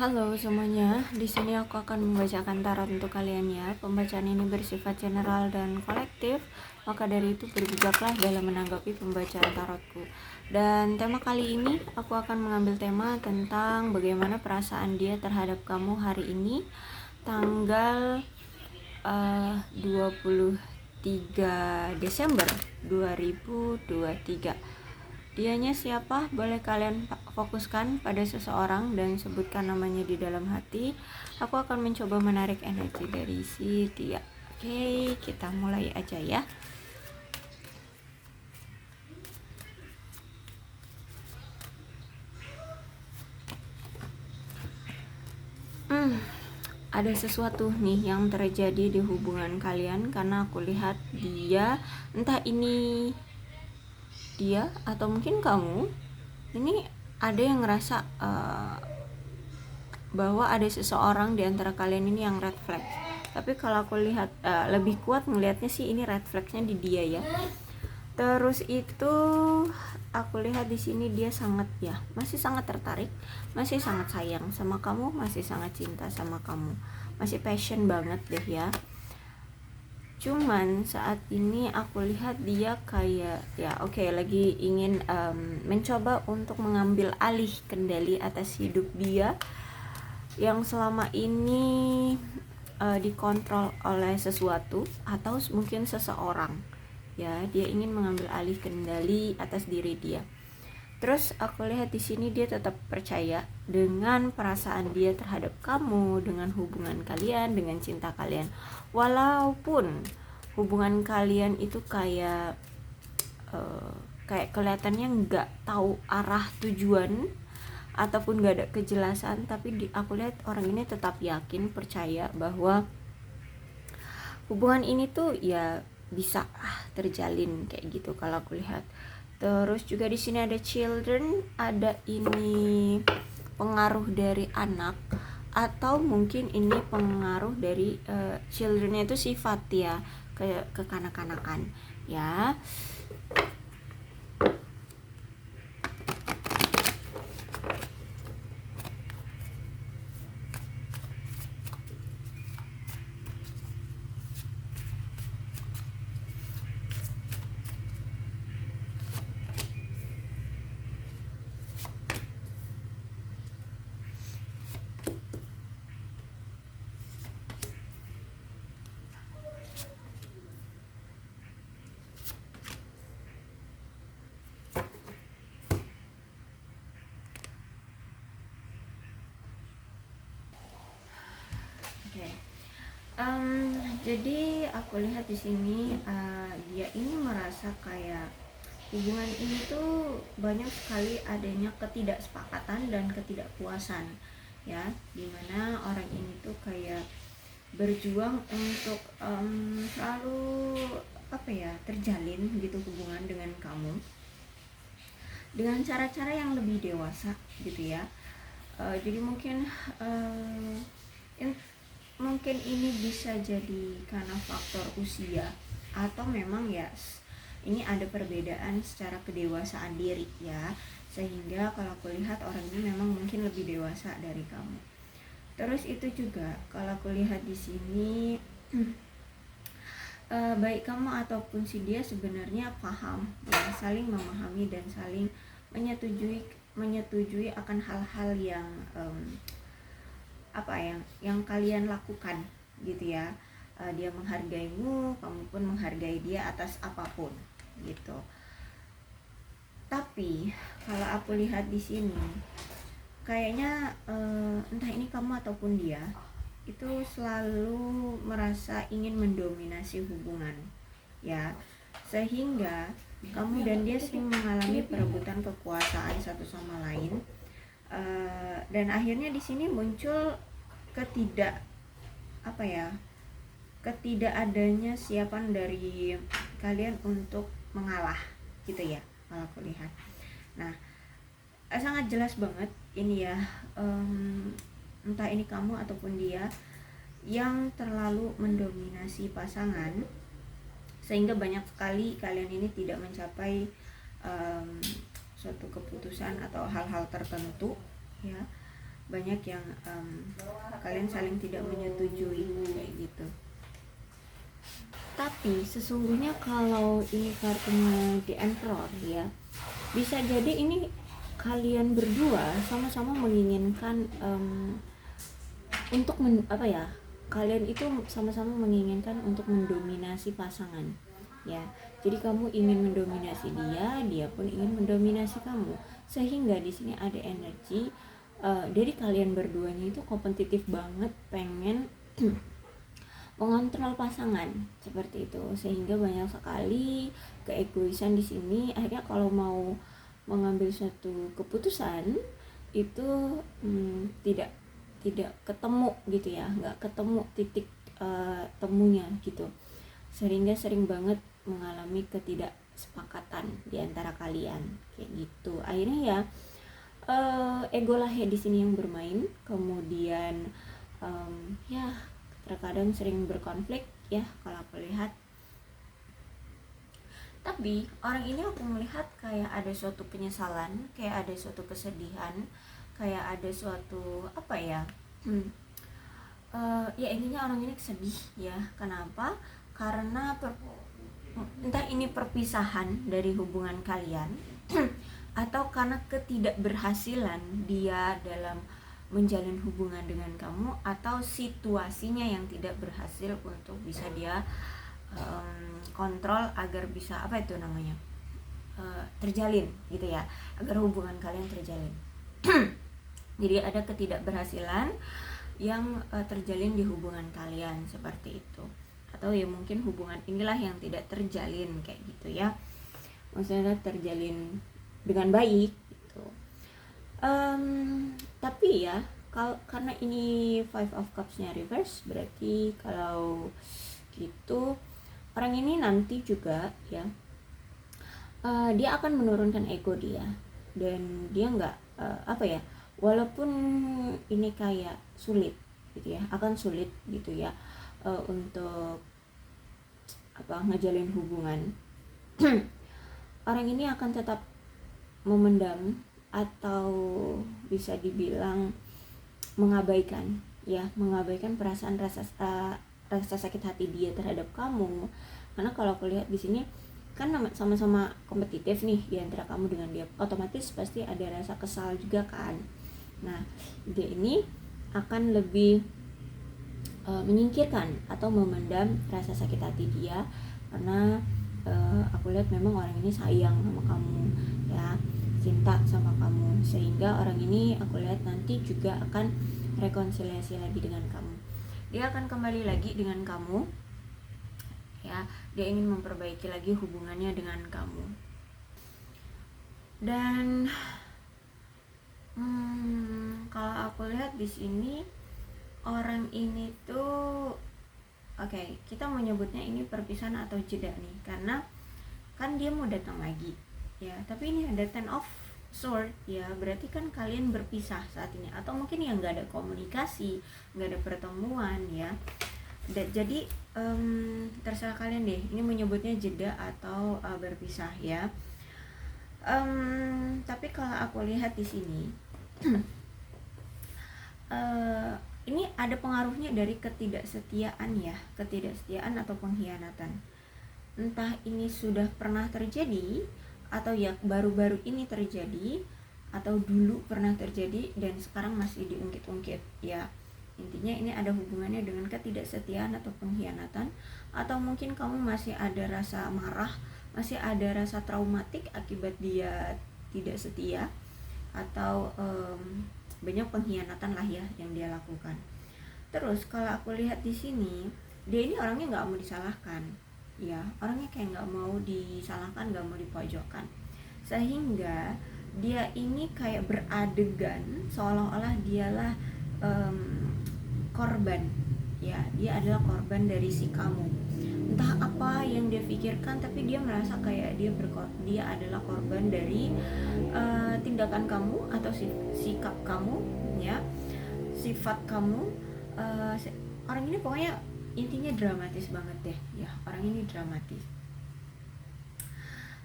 Halo semuanya, di sini aku akan membacakan tarot untuk kalian ya. Pembacaan ini bersifat general dan kolektif, maka dari itu berbijaklah dalam menanggapi pembacaan tarotku. Dan tema kali ini aku akan mengambil tema tentang bagaimana perasaan dia terhadap kamu hari ini, tanggal 23 Desember 2023. Dianya siapa? Boleh kalian fokuskan pada seseorang dan sebutkan namanya di dalam hati. Aku akan mencoba menarik energi dari si dia. Oke, kita mulai aja ya. Ada sesuatu nih yang terjadi di hubungan kalian karena aku lihat dia, entah ini dia atau mungkin kamu, ini ada yang ngerasa bahwa ada seseorang di antara kalian ini yang red flag. Tapi kalau aku lihat lebih kuat ngelihatnya sih ini red flagnya di dia ya. Terus itu aku lihat di sini dia sangat masih sangat tertarik, masih sangat sayang sama kamu, masih sangat cinta sama kamu, masih passion banget deh ya. Cuman saat ini aku lihat dia kayak lagi ingin mencoba untuk mengambil alih kendali atas hidup dia yang selama ini dikontrol oleh sesuatu atau mungkin seseorang ya. Dia ingin mengambil alih kendali atas diri dia. Terus aku lihat di sini dia tetap percaya dengan perasaan dia terhadap kamu, dengan hubungan kalian, dengan cinta kalian. Walaupun hubungan kalian itu kayak kelihatannya nggak tahu arah tujuan ataupun gak ada kejelasan, tapi aku lihat orang ini tetap yakin, percaya bahwa hubungan ini tuh ya bisa terjalin kayak gitu kalau aku lihat. Terus juga di sini ada children, ada ini pengaruh dari anak atau mungkin ini pengaruh dari childrennya itu sifat ya, kekanak-kanakan ya. Jadi aku lihat di sini dia ini merasa kayak hubungan ini tuh banyak sekali adanya ketidaksepakatan dan ketidakpuasan ya, dimana orang ini tuh kayak berjuang untuk selalu terjalin gitu hubungan dengan kamu dengan cara-cara yang lebih dewasa gitu ya. Jadi mungkin mungkin ini bisa jadi karena faktor usia atau memang ya ini ada perbedaan secara kedewasaan diri ya, sehingga kalau aku lihat orang ini memang mungkin lebih dewasa dari kamu. Terus itu juga kalau aku lihat di sini baik kamu ataupun si dia sebenarnya paham ya, saling memahami dan saling menyetujui akan hal-hal yang yang kalian lakukan gitu ya. Dia menghargaimu, kamu pun menghargai dia atas apapun gitu. Tapi kalau aku lihat di sini kayaknya entah ini kamu ataupun dia itu selalu merasa ingin mendominasi hubungan ya, sehingga kamu dan dia sering mengalami perebutan kekuasaan satu sama lain. Dan akhirnya di sini muncul ketidakadanya siapan dari kalian untuk mengalah gitu ya kalau aku lihat. Nah, sangat jelas banget ini ya, entah ini kamu ataupun dia yang terlalu mendominasi pasangan sehingga banyak sekali kalian ini tidak mencapai suatu keputusan atau hal-hal tertentu ya. banyak yang kalian saling tidak menyetujui kayak gitu. Tapi sesungguhnya kalau ini kartunya di Emperor ya, bisa jadi ini kalian berdua sama-sama menginginkan untuk kalian itu sama-sama menginginkan untuk mendominasi pasangan ya. Jadi kamu ingin mendominasi dia, dia pun ingin mendominasi kamu, sehingga di sini ada energi dari kalian berduanya itu kompetitif banget, pengen mengontrol pasangan seperti itu, sehingga banyak sekali keegoisan di sini. Akhirnya kalau mau mengambil suatu keputusan itu tidak ketemu gitu ya, nggak ketemu titik temunya gitu, sehingga sering banget mengalami ketidaksepakatan di antara kalian kayak gitu. Akhirnya ya ego lah ya di sini yang bermain, kemudian ya terkadang sering berkonflik ya kalau aku lihat. Tapi orang ini aku melihat kayak ada suatu penyesalan, kayak ada suatu kesedihan, kayak ada suatu ya intinya orang ini sedih ya. Kenapa? Karena entah ini perpisahan dari hubungan kalian atau karena ketidakberhasilan dia dalam menjalin hubungan dengan kamu, atau situasinya yang tidak berhasil untuk bisa dia kontrol agar bisa terjalin gitu ya, agar hubungan kalian terjalin. Jadi ada ketidakberhasilan yang terjalin di hubungan kalian seperti itu, atau ya mungkin hubungan inilah yang tidak terjalin kayak gitu ya, maksudnya terjalin dengan baik gitu. Tapi ya karena ini Five of Cups-nya reverse, berarti kalau gitu orang ini nanti juga ya dia akan menurunkan ego dia, dan dia nggak walaupun ini kayak sulit gitu ya, akan sulit gitu ya untuk ngejalin hubungan. Orang ini akan tetap memendam atau bisa dibilang mengabaikan perasaan rasa sakit hati dia terhadap kamu. Karena kalau aku lihat di sini kan sama-sama kompetitif nih di antara kamu dengan dia, otomatis pasti ada rasa kesal juga kan. Nah, dia ini akan lebih menyingkirkan atau memendam rasa sakit hati dia, karena aku lihat memang orang ini sayang sama kamu ya, cinta sama kamu, sehingga orang ini aku lihat nanti juga akan rekonsiliasi lagi dengan kamu. Dia akan kembali lagi dengan kamu ya, dia ingin memperbaiki lagi hubungannya dengan kamu. Dan kalau aku lihat di sini orang ini tuh kita menyebutnya ini perpisahan atau jeda nih, karena kan dia mau datang lagi ya, tapi ini ada Ten of Sword ya, berarti kan kalian berpisah saat ini, atau mungkin ya nggak ada komunikasi, nggak ada pertemuan ya. Jadi terserah kalian deh ini menyebutnya jeda atau berpisah ya. Tapi kalau aku lihat di sini ini ada pengaruhnya dari ketidaksetiaan atau pengkhianatan. Entah ini sudah pernah terjadi atau ya baru-baru ini terjadi, atau dulu pernah terjadi dan sekarang masih diungkit-ungkit ya. Intinya ini ada hubungannya dengan ketidaksetiaan atau pengkhianatan, atau mungkin kamu masih ada rasa marah, masih ada rasa traumatik akibat dia tidak setia, atau banyak pengkhianatan lah ya yang dia lakukan. Terus kalau aku lihat di sini, dia ini orangnya nggak mau disalahkan ya, orangnya kayak nggak mau disalahkan, nggak mau dipojokkan, sehingga dia ini kayak beradegan seolah-olah dialah korban ya, dia adalah korban dari si kamu. Entah apa yang dia pikirkan, tapi dia merasa kayak dia adalah korban dari tindakan kamu atau sikap kamu ya, sifat kamu. Orang ini pokoknya intinya dramatis banget deh ya, orang ini dramatis.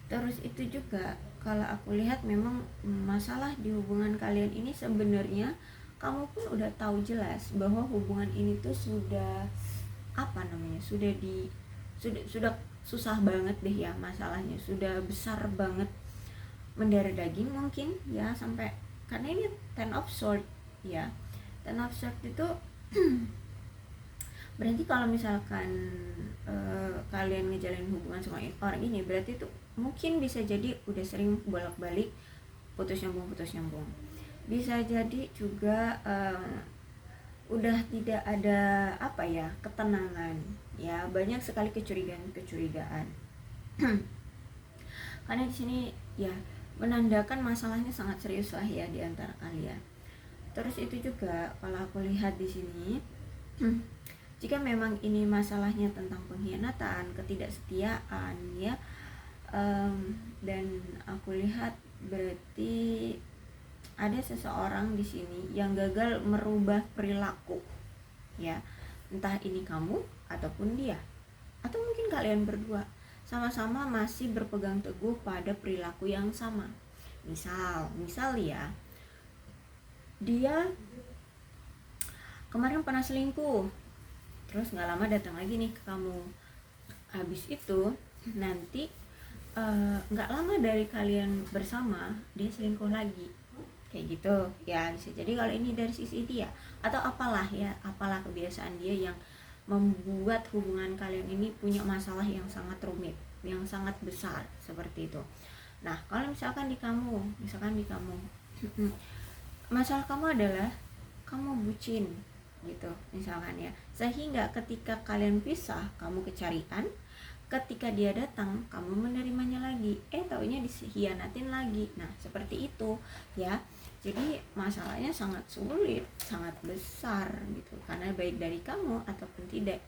Terus itu juga kalau aku lihat memang masalah di hubungan kalian ini sebenarnya kamu pun udah tahu jelas bahwa hubungan ini tuh sudah sudah susah banget deh ya, masalahnya sudah besar banget, mendarah daging mungkin ya, sampai karena ini ten of sword ya. Ten of sword itu berarti kalau misalkan kalian ngejalin hubungan sama orang ini, berarti itu mungkin bisa jadi udah sering bolak-balik, putus nyambung. Bisa jadi juga udah tidak ada ketenangan ya, banyak sekali kecurigaan. Karena di sini ya menandakan masalahnya sangat serius lah ya di antara kalian. Terus itu juga kalau aku lihat di sini, jika memang ini masalahnya tentang pengkhianatan, ketidaksetiaan ya, dan aku lihat berarti ada seseorang di sini yang gagal merubah perilaku ya, entah ini kamu ataupun dia, atau mungkin kalian berdua sama-sama masih berpegang teguh pada perilaku yang sama. Misal ya, dia kemarin pernah selingkuh, terus nggak lama datang lagi nih ke kamu. Habis itu nanti nggak lama dari kalian bersama dia selingkuh lagi, kayak gitu ya. Bisa jadi kalau ini dari sisi dia, atau apalah kebiasaan dia yang membuat hubungan kalian ini punya masalah yang sangat rumit, yang sangat besar seperti itu. Nah kalau misalkan di kamu masalah kamu adalah kamu bucin gitu misalkan ya, sehingga ketika kalian pisah kamu kecarian, ketika dia datang kamu menerimanya lagi, taunya dikhianatin lagi. Nah seperti itu ya. Jadi masalahnya sangat sulit, sangat besar gitu, karena baik dari kamu ataupun tidak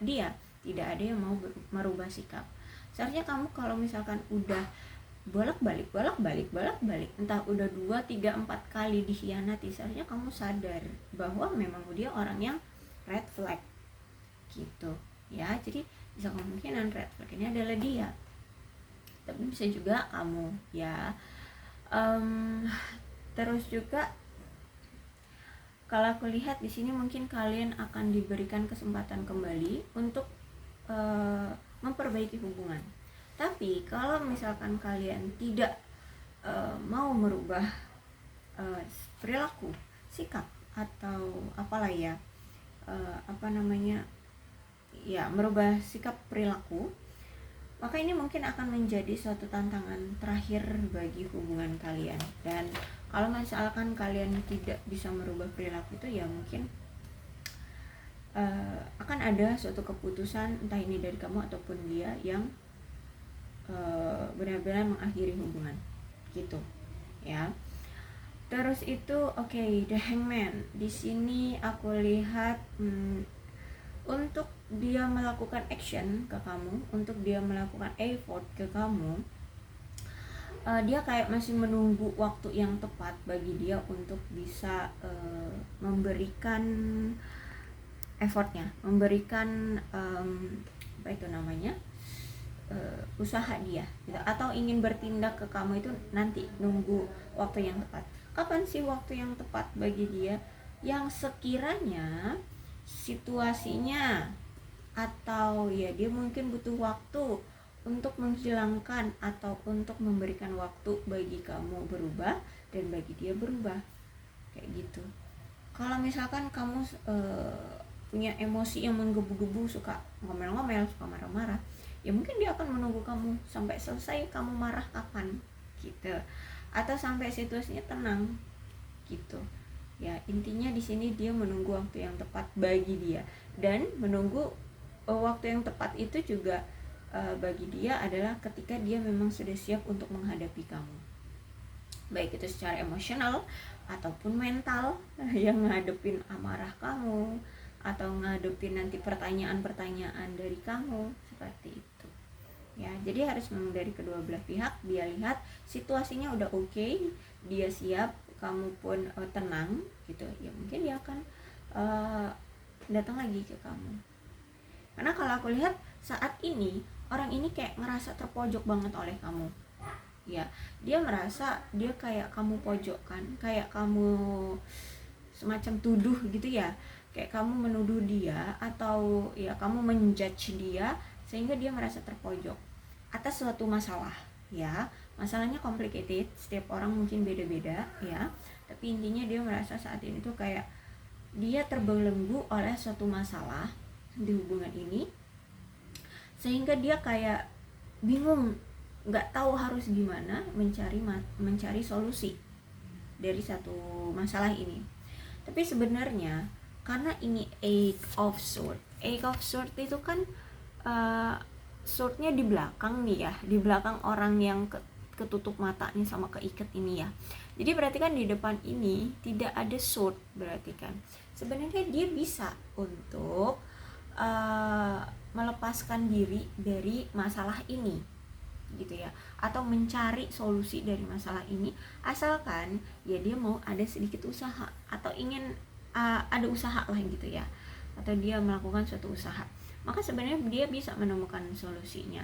ada yang mau merubah sikap. Seharusnya kamu kalau misalkan udah bolak-balik, entah udah 2, 3, 4 kali dikhianati, seharusnya kamu sadar bahwa memang dia orang yang red flag gitu ya. Jadi bisa kemungkinan red flag ini adalah dia, tapi bisa juga kamu ya. Terus juga kalau aku lihat di sini mungkin kalian akan diberikan kesempatan kembali untuk memperbaiki hubungan. Tapi kalau misalkan kalian tidak mau merubah perilaku, sikap, atau apalah ya, merubah sikap perilaku, maka ini mungkin akan menjadi suatu tantangan terakhir bagi hubungan kalian. Dan kalau misalkan kalian tidak bisa merubah perilaku itu, ya mungkin akan ada suatu keputusan, entah ini dari kamu ataupun dia, yang benar-benar mengakhiri hubungan gitu ya. Terus itu The Hangman. Di sini aku lihat untuk dia melakukan action ke kamu, untuk dia melakukan effort ke kamu, dia kayak masih menunggu waktu yang tepat bagi dia untuk bisa memberikan effortnya, memberikan usaha dia gitu, atau ingin bertindak ke kamu itu nanti nunggu waktu yang tepat. Kapan sih waktu yang tepat bagi dia? Yang sekiranya situasinya atau ya dia mungkin butuh waktu untuk menghilangkan atau untuk memberikan waktu bagi kamu berubah dan bagi dia berubah, kayak gitu. Kalau misalkan kamu punya emosi yang menggebu-gebu, suka ngomel-ngomel, suka marah-marah, ya mungkin dia akan menunggu kamu sampai selesai kamu marah kapan gitu, atau sampai situasinya tenang gitu ya. Intinya di sini dia menunggu waktu yang tepat bagi dia, dan menunggu waktu yang tepat itu juga bagi dia adalah ketika dia memang sudah siap untuk menghadapi kamu, baik itu secara emosional ataupun mental yang ngadepin amarah kamu atau ngadepin nanti pertanyaan-pertanyaan dari kamu, seperti itu ya. Jadi harus memang dari kedua belah pihak, dia lihat situasinya udah oke, dia siap, kamu pun tenang gitu ya, mungkin dia akan datang lagi ke kamu. Karena kalau aku lihat saat ini orang ini kayak ngerasa terpojok banget oleh kamu ya. Dia merasa dia kayak kamu pojokkan, kayak kamu semacam tuduh gitu ya, kayak kamu menuduh dia atau ya kamu menjudge dia sehingga dia merasa terpojok atas suatu masalah ya. Masalahnya complicated, setiap orang mungkin beda-beda ya, tapi intinya dia merasa saat ini tuh kayak dia terbelenggu oleh suatu masalah di hubungan ini, sehingga dia kayak bingung, nggak tahu harus gimana mencari solusi dari satu masalah ini. Tapi sebenarnya karena ini Eight of Swords itu kan swordnya di belakang nih ya, di belakang orang yang ketutup matanya sama keikat ini ya. Jadi berarti kan di depan ini tidak ada sword, berarti kan sebenarnya dia bisa untuk melepaskan diri dari masalah ini gitu ya, atau mencari solusi dari masalah ini, asalkan ya dia mau ada sedikit usaha atau ingin ada usaha lah gitu ya, atau dia melakukan suatu usaha, maka sebenarnya dia bisa menemukan solusinya.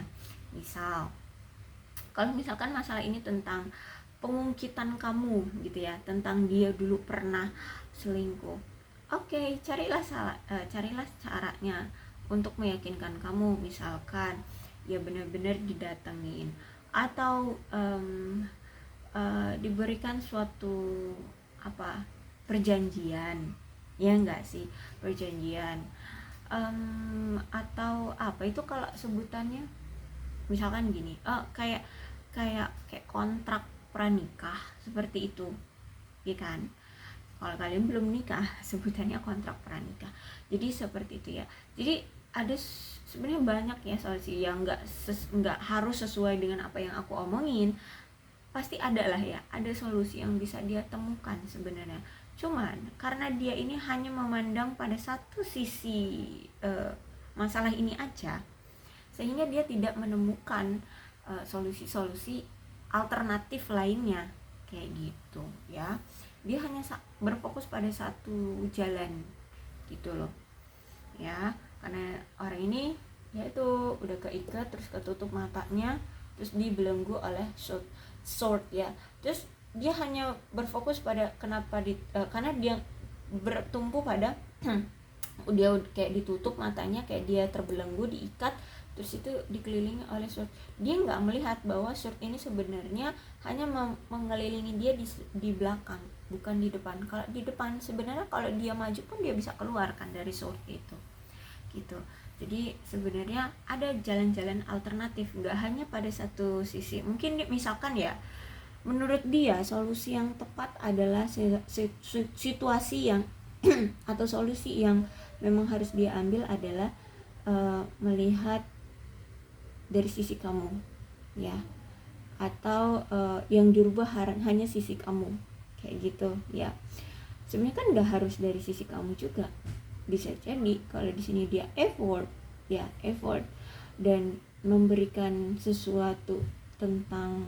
Misal kalau misalkan masalah ini tentang pengungkitan kamu gitu ya, tentang dia dulu pernah selingkuh, oke, carilah caranya untuk meyakinkan kamu, misalkan ya benar-benar didatengin atau diberikan suatu perjanjian, ya enggak sih, perjanjian atau apa itu kalau sebutannya, misalkan gini, kayak kontrak pranikah seperti itu ya kan. Kalau kalian belum nikah sebutannya kontrak pranikah. Jadi seperti itu ya. Jadi ada sebenarnya banyak ya solusi yang nggak harus sesuai dengan apa yang aku omongin. Pasti ada lah ya, ada solusi yang bisa dia temukan sebenarnya. Cuman karena dia ini hanya memandang pada satu sisi masalah ini aja, sehingga dia tidak menemukan solusi-solusi alternatif lainnya kayak gitu ya. Dia hanya berfokus pada satu jalan gitu loh ya, karena orang ini yaitu udah keikat, terus ketutup matanya, terus dibelenggu oleh sword ya. Terus dia hanya berfokus pada karena dia bertumpu pada dia kayak ditutup matanya, kayak dia terbelenggu, diikat, terus itu dikelilingi oleh sword. Dia nggak melihat bahwa sword ini sebenarnya hanya mengelilingi dia di belakang, bukan di depan. Kalau di depan sebenarnya kalau dia maju pun dia bisa keluarkan dari sword itu gitu. Jadi sebenarnya ada jalan-jalan alternatif, nggak hanya pada satu sisi. Mungkin misalkan ya, menurut dia solusi yang tepat adalah situasi yang atau solusi yang memang harus dia ambil adalah melihat dari sisi kamu ya, atau yang dirubah hanya sisi kamu kayak gitu ya. Sebenarnya kan nggak harus dari sisi kamu juga, bisa jadi kalau di sini dia effort dan memberikan sesuatu tentang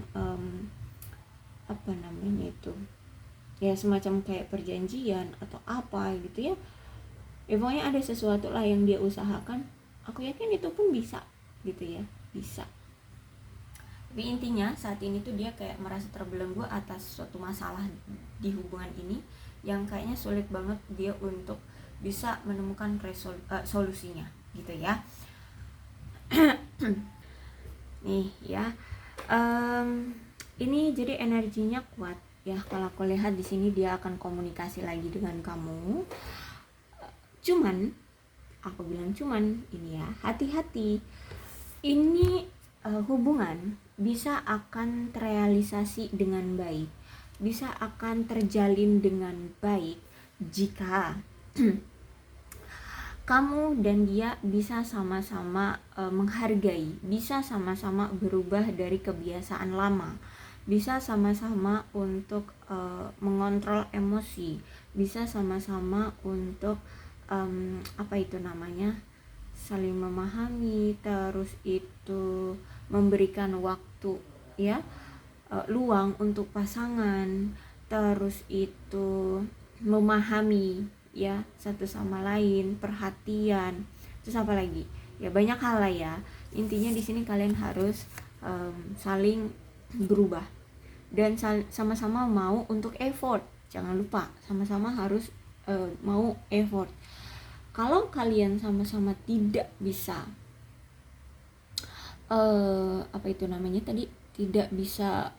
apa namanya itu ya, semacam kayak perjanjian atau apa gitu ya. Pokoknya ada sesuatu lah yang dia usahakan, aku yakin itu pun bisa gitu ya, bisa. Tapi intinya saat ini tuh dia kayak merasa terbelenggu atas suatu masalah di hubungan ini yang kayaknya sulit banget dia untuk bisa menemukan solusinya gitu ya. Nih ya, ini jadi energinya kuat ya. Kalau aku lihat di sini dia akan komunikasi lagi dengan kamu. Cuman aku bilang ini ya, hati-hati. Ini hubungan bisa akan terrealisasi dengan baik, bisa akan terjalin dengan baik jika kamu dan dia bisa sama-sama menghargai, bisa sama-sama berubah dari kebiasaan lama, bisa sama-sama untuk mengontrol emosi, bisa sama-sama untuk saling memahami, terus itu memberikan waktu ya, luang untuk pasangan, terus itu memahami ya satu sama lain, perhatian, terus apa lagi ya, banyak hal lah ya. Intinya di sini kalian harus saling berubah dan sama-sama mau untuk effort. Jangan lupa sama-sama harus mau effort. Kalau kalian sama-sama tidak bisa apa itu namanya tadi, tidak bisa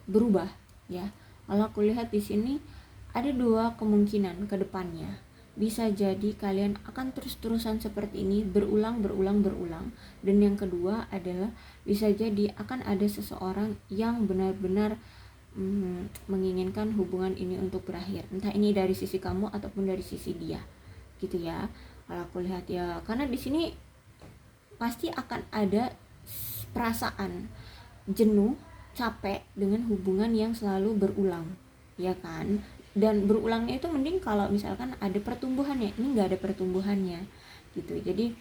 berubah ya. Kalau aku lihat di sini ada dua kemungkinan ke depannya. Bisa jadi kalian akan terus-terusan seperti ini, berulang. Dan yang kedua adalah bisa jadi akan ada seseorang yang benar-benar menginginkan hubungan ini untuk berakhir. Entah ini dari sisi kamu ataupun dari sisi dia, gitu ya. Kalau aku lihat ya, karena di sini pasti akan ada perasaan jenuh, capek dengan hubungan yang selalu berulang, ya kan? Dan berulangnya itu mending kalau misalkan ada pertumbuhannya. Ini nggak ada pertumbuhannya, gitu. Jadi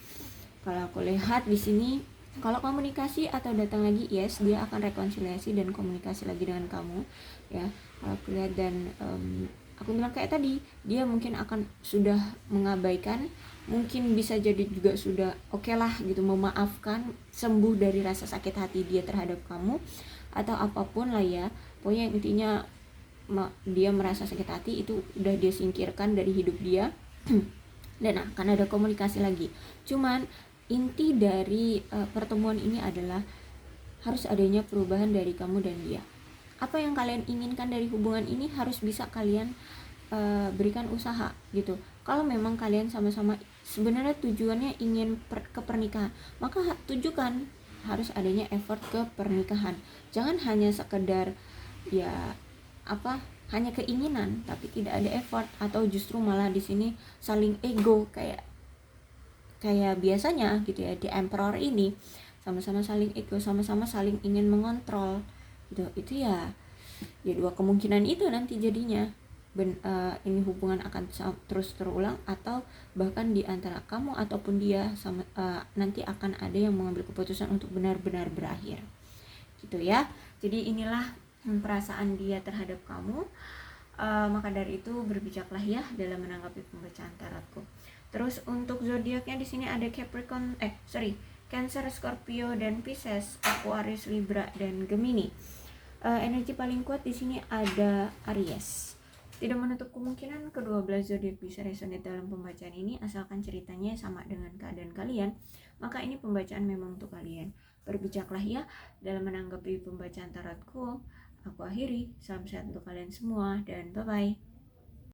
kalau aku lihat di sini, kalau komunikasi atau datang lagi, yes, dia akan rekonsiliasi dan komunikasi lagi dengan kamu, ya. Kalau aku lihat dan aku bilang kayak tadi, dia mungkin akan sudah mengabaikan, mungkin bisa jadi juga sudah oke lah gitu, memaafkan, sembuh dari rasa sakit hati dia terhadap kamu atau apapun lah ya. Pokoknya intinya dia merasa sakit hati itu udah dia singkirkan dari hidup dia dan akan ada komunikasi lagi. Cuman inti dari pertemuan ini adalah harus adanya perubahan dari kamu dan dia. Apa yang kalian inginkan dari hubungan ini harus bisa kalian berikan usaha gitu. Kalau memang kalian sama-sama sebenarnya tujuannya ingin ke pernikahan, maka tujukan harus adanya effort ke pernikahan. Jangan hanya sekedar ya hanya keinginan tapi tidak ada effort, atau justru malah di sini saling ego kayak biasanya gitu ya di Emperor ini, sama-sama saling ego, sama-sama saling ingin mengontrol gitu. Itu ya dua kemungkinan itu nanti jadinya ini hubungan akan terus terulang, atau bahkan di antara kamu ataupun dia nanti akan ada yang mengambil keputusan untuk benar-benar berakhir, gitu ya. Jadi inilah perasaan dia terhadap kamu. Maka dari itu berbijaklah ya dalam menanggapi pembacaan tarotku. Terus untuk zodiaknya di sini ada Capricorn, Cancer, Scorpio dan Pisces, Aquarius, Libra dan Gemini. Energi paling kuat di sini ada Aries. Tidak menutup kemungkinan kedua belah zodiak bisa resonate dalam pembacaan ini, asalkan ceritanya sama dengan keadaan kalian, maka ini pembacaan memang untuk kalian. Berbijaklah ya dalam menanggapi pembacaan tarotku. Aku akhiri, salam sehat untuk kalian semua dan bye-bye.